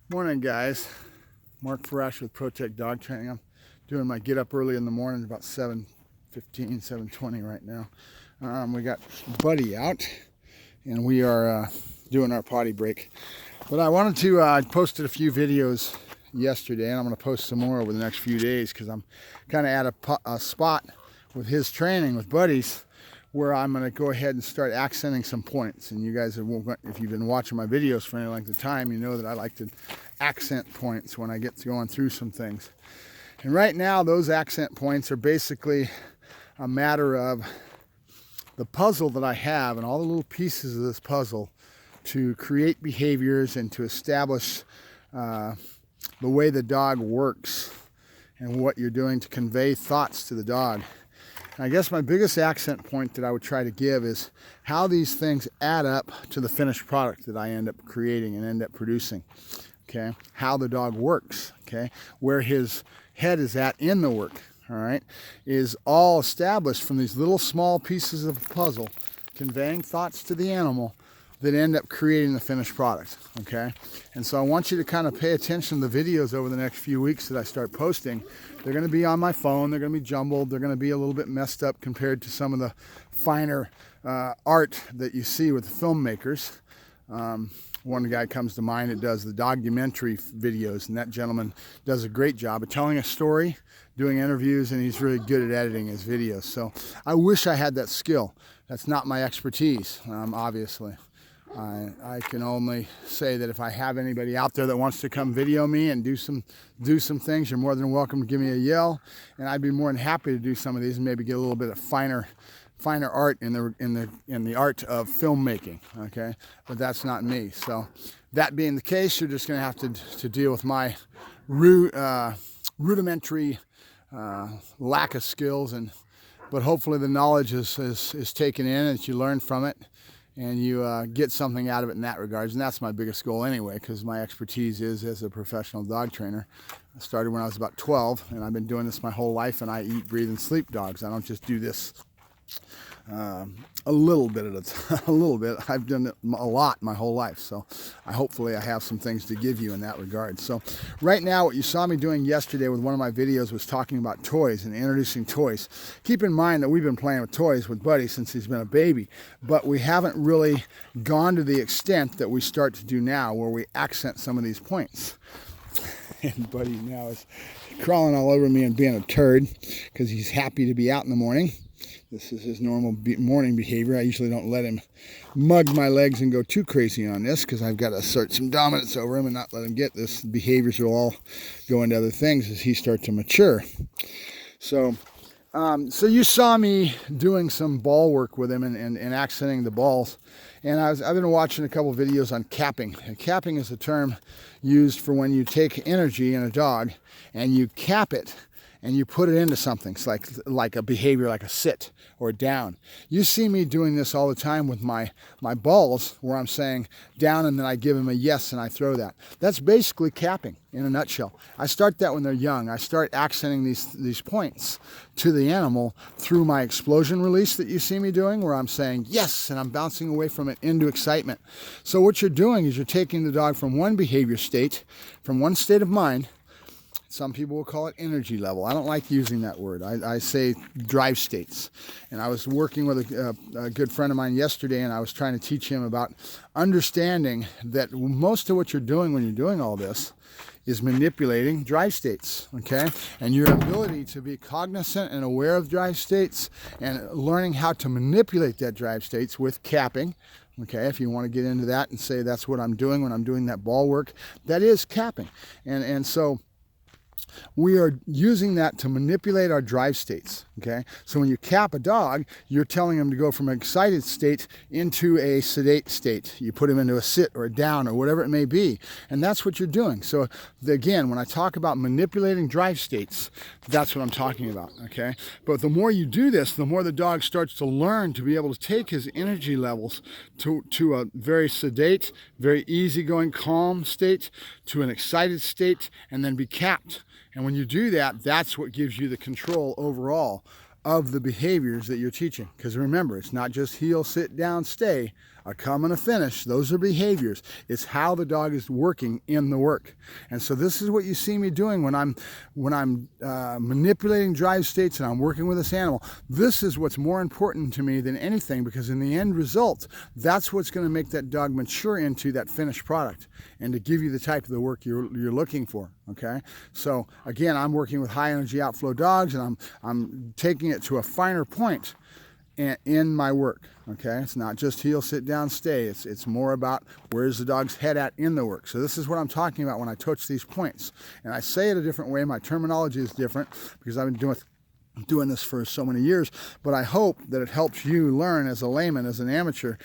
Morning, guys. Mark Farash with Protect Dog Training. I'm doing my get up early in the morning, about 7:15, 7:20 right now. We got Buddy out, and we are doing our potty break. But I wanted to, I posted a few videos yesterday, and I'm going to post some more over the next few days because I'm kind of at a spot with his training with Buddies where I'm going to go ahead and start accenting some points. And you guys, if you've been watching my videos for any length of time, you know that I like to accent points when I get to going through some things. And right now, those accent points are basically a matter of the puzzle that I have and all the little pieces of this puzzle to create behaviors and to establish the way the dog works and what you're doing to convey thoughts to the dog. I guess my biggest accent point that I would try to give is how these things add up to the finished product that I end up creating and end up producing. Okay, how the dog works, okay, where his head is at in the work, all right, is all established from these little small pieces of a puzzle conveying thoughts to the animal that end up creating the finished product, okay? And so I want you to kind of pay attention to the videos over the next few weeks that I start posting. They're going to be on my phone, they're going to be jumbled, they're going to be a little bit messed up compared to some of the finer art that you see with the filmmakers. One guy comes to mind that does the documentary videos, and that gentleman does a great job of telling a story, doing interviews, and he's really good at editing his videos. So I wish I had that skill. That's not my expertise, obviously. I can only say that if I have anybody out there that wants to come video me and do some things, you're more than welcome to give me a yell, and I'd be more than happy to do some of these and maybe get a little bit of finer art in the art of filmmaking, okay? But that's not me. So that being the case, you're just going to have to deal with my rudimentary lack of skills, but hopefully the knowledge is taken in and you learn from it and you get something out of it in that regards. And that's my biggest goal anyway, because my expertise is as a professional dog trainer. I started when I was about 12, and I've been doing this my whole life, and I eat, breathe, and sleep dogs. I don't just do this a little bit at a time, a little bit. I've done it a lot my whole life, so hopefully I have some things to give you in that regard. So right now, what you saw me doing yesterday with one of my videos was talking about toys and introducing toys. Keep in mind that we've been playing with toys with Buddy since he's been a baby, but we haven't really gone to the extent that we start to do now, where we accent some of these points. And Buddy now is crawling all over me and being a turd because he's happy to be out in the morning. This is his normal morning behavior. I usually don't let him mug my legs and go too crazy on this because I've got to assert some dominance over him and not let him get this. Behaviors will all go into other things as he starts to mature. So you saw me doing some ball work with him and accenting the balls. And I've been watching a couple of videos on capping. And capping is a term used for when you take energy in a dog and you cap it and you put it into something. It's like a behavior, like a sit or a down. You see me doing this all the time with my balls, where I'm saying down and then I give him a yes and I throw that. That's basically capping in a nutshell. I start that when they're young. I start accenting these points to the animal through my explosion release that you see me doing, where I'm saying yes and I'm bouncing away from it into excitement. So what you're doing is you're taking the dog from one behavior state, from one state of mind. Some people will call it energy level. I don't like using that word. I say drive states. And I was working with a good friend of mine yesterday, and I was trying to teach him about understanding that most of what you're doing when you're doing all this is manipulating drive states, okay? And your ability to be cognizant and aware of drive states and learning how to manipulate that drive states with capping, okay? If you want to get into that and say that's what I'm doing when I'm doing that ball work, that is capping. And so we are using that to manipulate our drive states, okay? So when you cap a dog, you're telling him to go from an excited state into a sedate state. You put him into a sit or a down or whatever it may be, and that's what you're doing. So again, when I talk about manipulating drive states, that's what I'm talking about, okay? But the more you do this, the more the dog starts to learn to be able to take his energy levels to a very sedate, very easygoing, calm state, to an excited state, and then be capped. And when you do that, that's what gives you the control overall of the behaviors that you're teaching. Because remember, it's not just heel, sit, down, stay. A come and a finish, those are behaviors. It's how the dog is working in the work. And so this is what you see me doing when I'm manipulating drive states and I'm working with this animal. This is what's more important to me than anything, because in the end result, that's what's going to make that dog mature into that finished product and to give you the type of the work you're looking for. Okay, so again, I'm working with high energy outflow dogs, and I'm taking it to a finer point in my work. Okay, it's not just heel, sit down, stay. It's more about where's the dog's head at in the work. So this is what I'm talking about when I touch these points, and I say it a different way. My terminology is different because I've been doing this for so many years, but I hope that it helps you learn as a layman, as an amateur,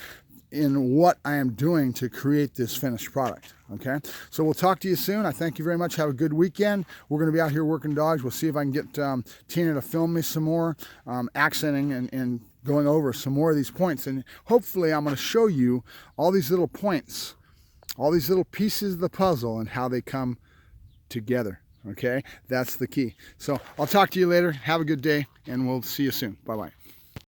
in what I am doing to create this finished product. Okay, so we'll talk to you soon. I thank you very much. Have a good weekend. We're going to be out here working dogs. We'll see if I can get Tina to film me some more, accenting and going over some more of these points. And hopefully I'm going to show you all these little points, all these little pieces of the puzzle and how they come together. Okay, that's the key. So I'll talk to you later. Have a good day, and we'll see you soon. Bye-bye.